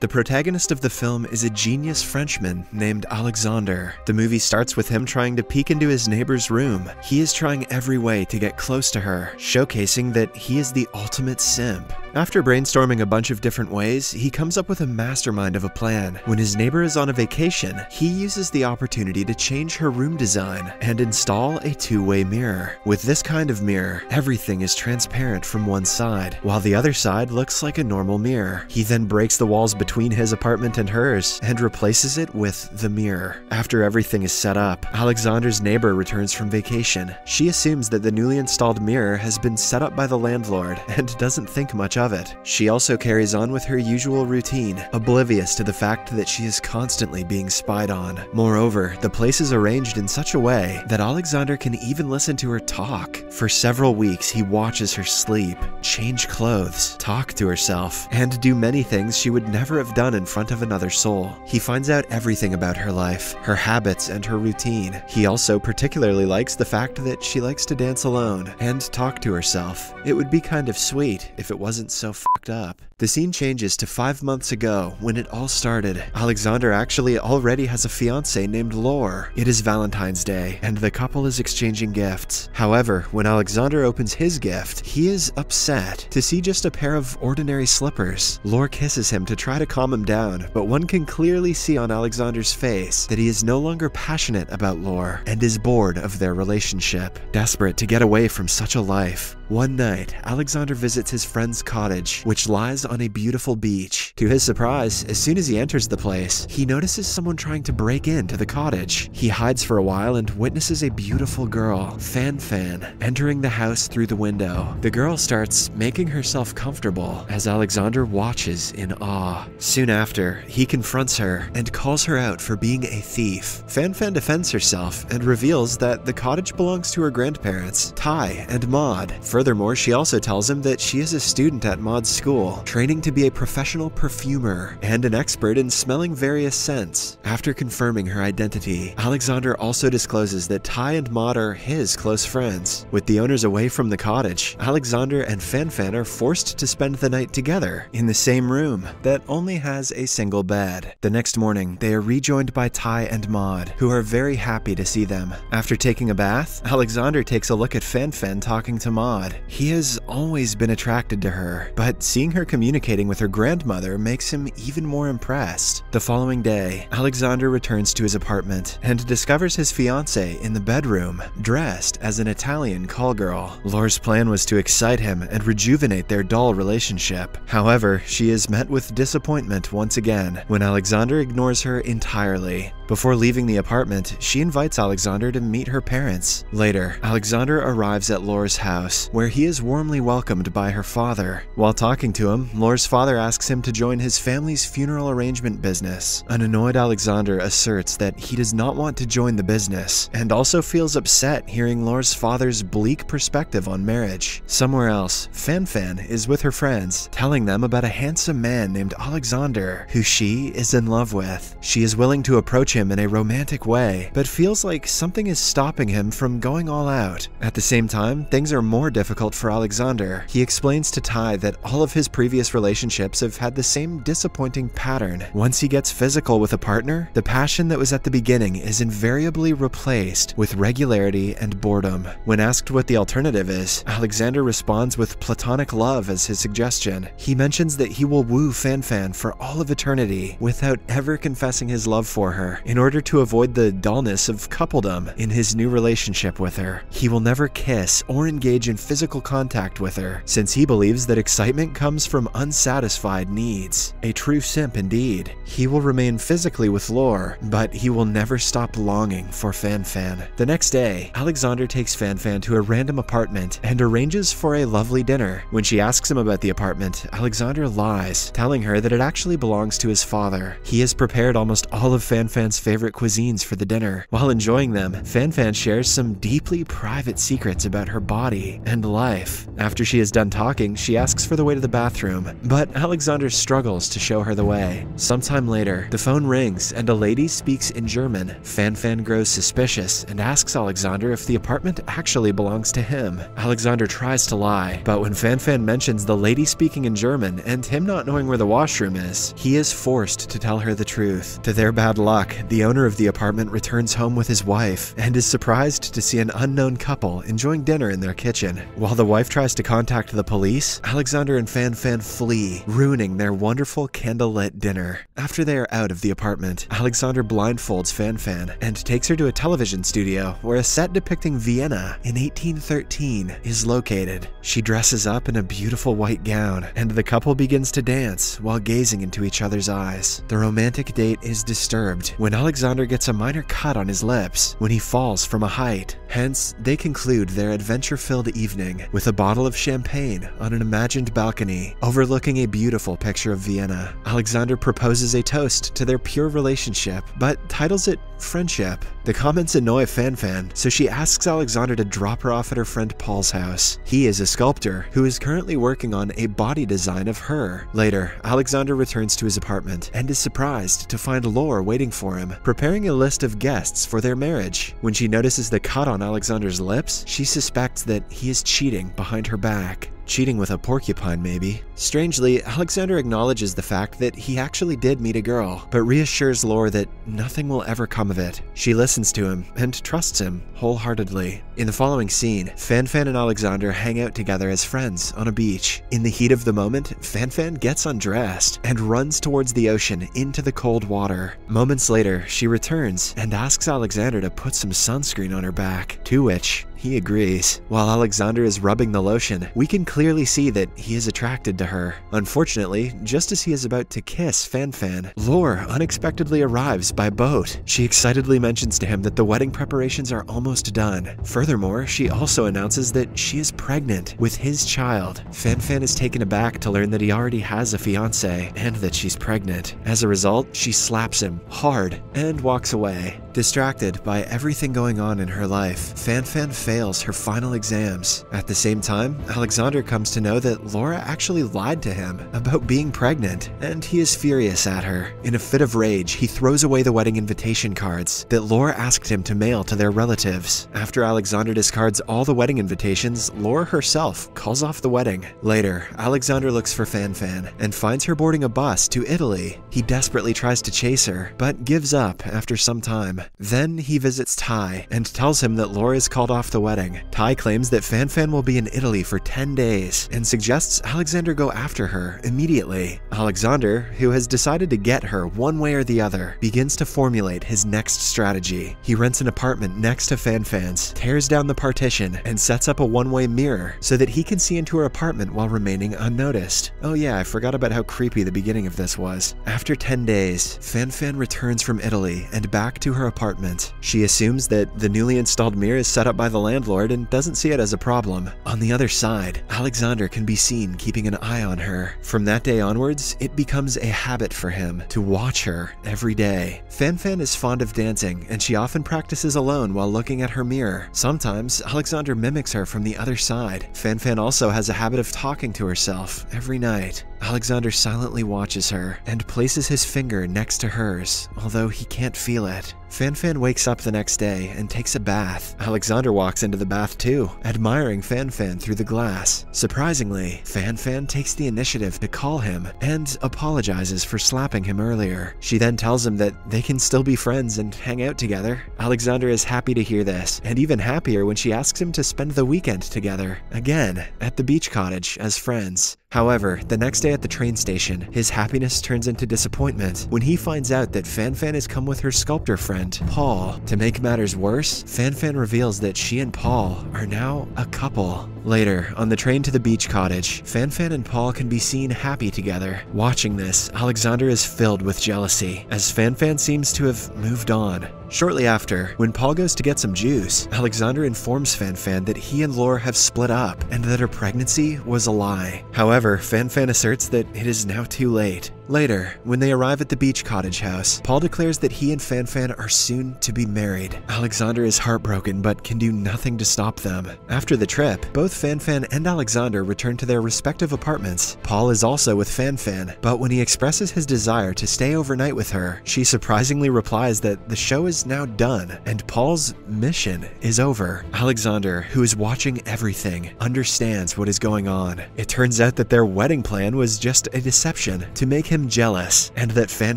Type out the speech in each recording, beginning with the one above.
The protagonist of the film is a genius Frenchman named Alexander. The movie starts with him trying to peek into his neighbor's room. He is trying every way to get close to her, showcasing that he is the ultimate simp. After brainstorming a bunch of different ways, he comes up with a mastermind of a plan. When his neighbor is on a vacation, he uses the opportunity to change her room design and install a two-way mirror. With this kind of mirror, everything is transparent from one side, while the other side looks like a normal mirror. He then breaks the walls between his apartment and hers and replaces it with the mirror. After everything is set up, Alexander's neighbor returns from vacation. She assumes that the newly installed mirror has been set up by the landlord and doesn't think much of it. She also carries on with her usual routine, oblivious to the fact that she is constantly being spied on. Moreover, the place is arranged in such a way that Alexander can even listen to her talk. For several weeks, he watches her sleep, change clothes, talk to herself, and do many things she would never have done in front of another soul. He finds out everything about her life, her habits, and her routine. He also particularly likes the fact that she likes to dance alone and talk to herself. It would be kind of sweet if it wasn't so fucked up. The scene changes to 5 months ago when it all started. Alexander actually already has a fiancée named Laure. It is Valentine's Day, and the couple is exchanging gifts. However, when Alexander opens his gift, he is upset to see just a pair of ordinary slippers. Laure kisses him to try to calm him down, but one can clearly see on Alexander's face that he is no longer passionate about Laure and is bored of their relationship. Desperate to get away from such a life, one night, Alexander visits his friend's cottage, which lies on a beautiful beach. To his surprise, as soon as he enters the place, he notices someone trying to break into the cottage. He hides for a while and witnesses a beautiful girl, Fan, entering the house through the window. The girl starts making herself comfortable as Alexander watches in awe. Soon after, he confronts her and calls her out for being a thief. Fan defends herself and reveals that the cottage belongs to her grandparents, Ty and Maud. Furthermore, she also tells him that she is a student at Maud's school, training to be a professional perfumer and an expert in smelling various scents. After confirming her identity, Alexander also discloses that Ty and Maud are his close friends. With the owners away from the cottage, Alexander and Fan are forced to spend the night together in the same room that only has a single bed. The next morning, they are rejoined by Ty and Maud, who are very happy to see them. After taking a bath, Alexander takes a look at Fan talking to Maud. He has always been attracted to her, but seeing her communicating with her grandmother makes him even more impressed. The following day, Alexander returns to his apartment and discovers his fiancée in the bedroom, dressed as an Italian call girl. Laure's plan was to excite him and rejuvenate their dull relationship. However, she is met with disappointment once again when Alexander ignores her entirely. Before leaving the apartment, she invites Alexander to meet her parents. Later, Alexander arrives at Laure's house, where he is warmly welcomed by her father. While talking to him, Laure's father asks him to join his family's funeral arrangement business. An annoyed Alexander asserts that he does not want to join the business, and also feels upset hearing Laure's father's bleak perspective on marriage. Somewhere else, Fan is with her friends, telling them about a handsome man named Alexander, who she is in love with. She is willing to approach him in a romantic way, but feels like something is stopping him from going all out. At the same time, things are more difficult for Alexander. He explains to Ty that all of his previous relationships have had the same disappointing pattern. Once he gets physical with a partner, the passion that was at the beginning is invariably replaced with regularity and boredom. When asked what the alternative is, Alexander responds with platonic love as his suggestion. He mentions that he will woo Fan for all of eternity without ever confessing his love for her, in order to avoid the dullness of coupledom in his new relationship with her. He will never kiss or engage in physical contact with her, since he believes that excitement comes from unsatisfied needs. A true simp indeed. He will remain physically with Laure, but he will never stop longing for Fan. The next day, Alexander takes Fan to a random apartment and arranges for a lovely dinner. When she asks him about the apartment, Alexander lies, telling her that it actually belongs to his father. He has prepared almost all of Fan's Fan's favorite cuisines for the dinner. While enjoying them, Fan shares some deeply private secrets about her body and life. After she is done talking, she asks for the way to the bathroom, but Alexander struggles to show her the way. Sometime later, the phone rings and a lady speaks in German. Fan grows suspicious and asks Alexander if the apartment actually belongs to him. Alexander tries to lie, but when Fan mentions the lady speaking in German and him not knowing where the washroom is, he is forced to tell her the truth. To their bad luck, the owner of the apartment returns home with his wife and is surprised to see an unknown couple enjoying dinner in their kitchen. While the wife tries to contact the police, Alexander and Fan flee, ruining their wonderful candlelit dinner. After they are out of the apartment, Alexander blindfolds Fan and takes her to a television studio where a set depicting Vienna in 1813 is located. She dresses up in a beautiful white gown, and the couple begins to dance while gazing into each other's eyes. The romantic date is disturbed when Alexander gets a minor cut on his lips when he falls from a height. Hence, they conclude their adventure-filled evening with a bottle of champagne on an imagined balcony overlooking a beautiful picture of Vienna. Alexander proposes a toast to their pure relationship, but titles it friendship. The comments annoy Fan, so she asks Alexander to drop her off at her friend Paul's house. He is a sculptor who is currently working on a body design of her. Later, Alexander returns to his apartment and is surprised to find Laure waiting for him, preparing a list of guests for their marriage. When she notices the cut on Alexander's lips, she suspects that he is cheating behind her back. Cheating with a porcupine, maybe. Strangely, Alexander acknowledges the fact that he actually did meet a girl, but reassures Laure that nothing will ever come of it. She listens to him and trusts him wholeheartedly. In the following scene, Fan and Alexander hang out together as friends on a beach. In the heat of the moment, Fan gets undressed and runs towards the ocean into the cold water. Moments later, she returns and asks Alexander to put some sunscreen on her back, to which he agrees. While Alexander is rubbing the lotion, we can clearly see that he is attracted to her. Unfortunately, just as he is about to kiss Fan, Laure unexpectedly arrives by boat. She excitedly mentions to him that the wedding preparations are almost done. Furthermore, she also announces that she is pregnant with his child. Fan is taken aback to learn that he already has a fiancé and that she's pregnant. As a result, she slaps him hard and walks away. Distracted by everything going on in her life, Fan fails her final exams. At the same time, Alexander comes to know that Laura actually lied to him about being pregnant, and he is furious at her. In a fit of rage, he throws away the wedding invitation cards that Laura asked him to mail to their relatives. After Alexander discards all the wedding invitations, Laura herself calls off the wedding. Later, Alexander looks for Fan and finds her boarding a bus to Italy. He desperately tries to chase her, but gives up after some time. Then he visits Tai and tells him that Laura is called off the wedding. Tai claims that Fan will be in Italy for 10 days and suggests Alexander go after her immediately. Alexander, who has decided to get her one way or the other, begins to formulate his next strategy. He rents an apartment next to Fan's, tears down the partition, and sets up a one-way mirror so that he can see into her apartment while remaining unnoticed. Oh yeah, I forgot about how creepy the beginning of this was. After 10 days, Fan returns from Italy and back to her apartment. She assumes that the newly installed mirror is set up by the landlord and doesn't see it as a problem. On the other side, Alexander can be seen keeping an eye on her. From that day onwards, it becomes a habit for him to watch her every day. Fan is fond of dancing, and she often practices alone while looking at her mirror. Sometimes, Alexander mimics her from the other side. Fan also has a habit of talking to herself every night. Alexander silently watches her and places his finger next to hers, although he can't feel it. Fan wakes up the next day and takes a bath. Alexander walks into the bath too, admiring Fan through the glass. Surprisingly, Fan takes the initiative to call him and apologizes for slapping him earlier. She then tells him that they can still be friends and hang out together. Alexander is happy to hear this, and even happier when she asks him to spend the weekend together, again, at the beach cottage as friends. However, the next day at the train station, his happiness turns into disappointment when he finds out that Fan has come with her sculptor friend, Paul. To make matters worse, Fan reveals that she and Paul are now a couple. Later, on the train to the beach cottage, Fan and Paul can be seen happy together. Watching this, Alexander is filled with jealousy, as Fan seems to have moved on. Shortly after, when Paul goes to get some juice, Alexander informs Fan that he and Laura have split up and that her pregnancy was a lie. However, Fan asserts that it is now too late. Later, when they arrive at the beach cottage house, Paul declares that he and Fan Fan are soon to be married. Alexander is heartbroken but can do nothing to stop them. After the trip, both Fan Fan and Alexander return to their respective apartments. Paul is also with Fan Fan, but when he expresses his desire to stay overnight with her, she surprisingly replies that the show is now done and Paul's mission is over. Alexander, who is watching everything, understands what is going on. It turns out that their wedding plan was just a deception to make him jealous, and that Fan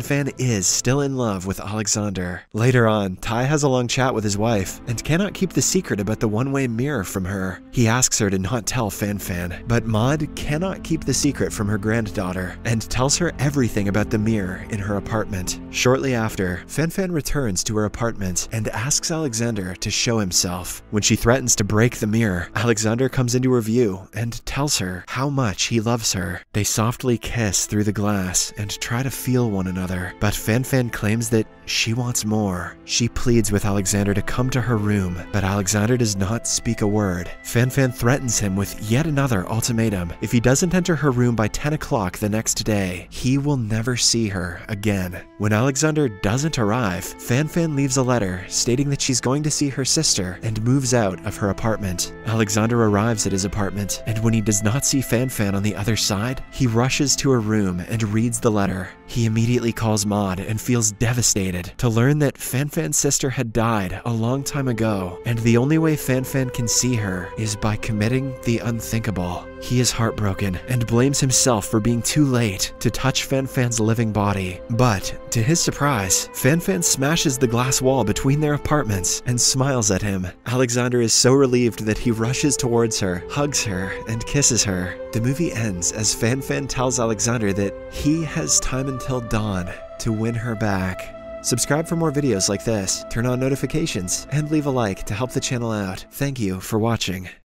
Fan is still in love with Alexander. Later on, Tai has a long chat with his wife and cannot keep the secret about the one-way mirror from her. He asks her to not tell Fan Fan, but Maud cannot keep the secret from her granddaughter and tells her everything about the mirror in her apartment. Shortly after, Fan Fan returns to her apartment and asks Alexander to show himself. When she threatens to break the mirror, Alexander comes into her view and tells her how much he loves her. They softly kiss through the glass and try to feel one another, but Fan Fan claims that she wants more. She pleads with Alexander to come to her room, but Alexander does not speak a word. Fan Fan threatens him with yet another ultimatum. If he doesn't enter her room by 10 o'clock the next day, he will never see her again. When Alexander doesn't arrive, Fan Fan leaves a letter stating that she's going to see her sister and moves out of her apartment. Alexander arrives at his apartment, and when he does not see Fan Fan on the other side, he rushes to her room and reads the letter. He immediately calls Maud and feels devastated to learn that Fan Fan's sister had died a long time ago, and the only way Fan Fan can see her is by committing the unthinkable. He is heartbroken and blames himself for being too late to touch Fan Fan's living body. But, to his surprise, Fan Fan smashes the glass wall between their apartments and smiles at him. Alexander is so relieved that he rushes towards her, hugs her, and kisses her. The movie ends as Fan Fan tells Alexander that he has time until dawn to win her back. Subscribe for more videos like this, turn on notifications, and leave a like to help the channel out. Thank you for watching.